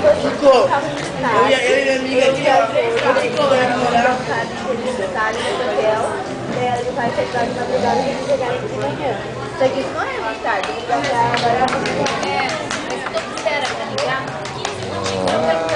Ficou. Eu e minha amiga aqui, ó. Ficou, né? Morar. Ele vai chegar de madrugada e vai chegar aqui de manhã. Só que isso não é mais tarde, ele vai chegar agora. É, mas tu espera pra ligar 15 minutinhos.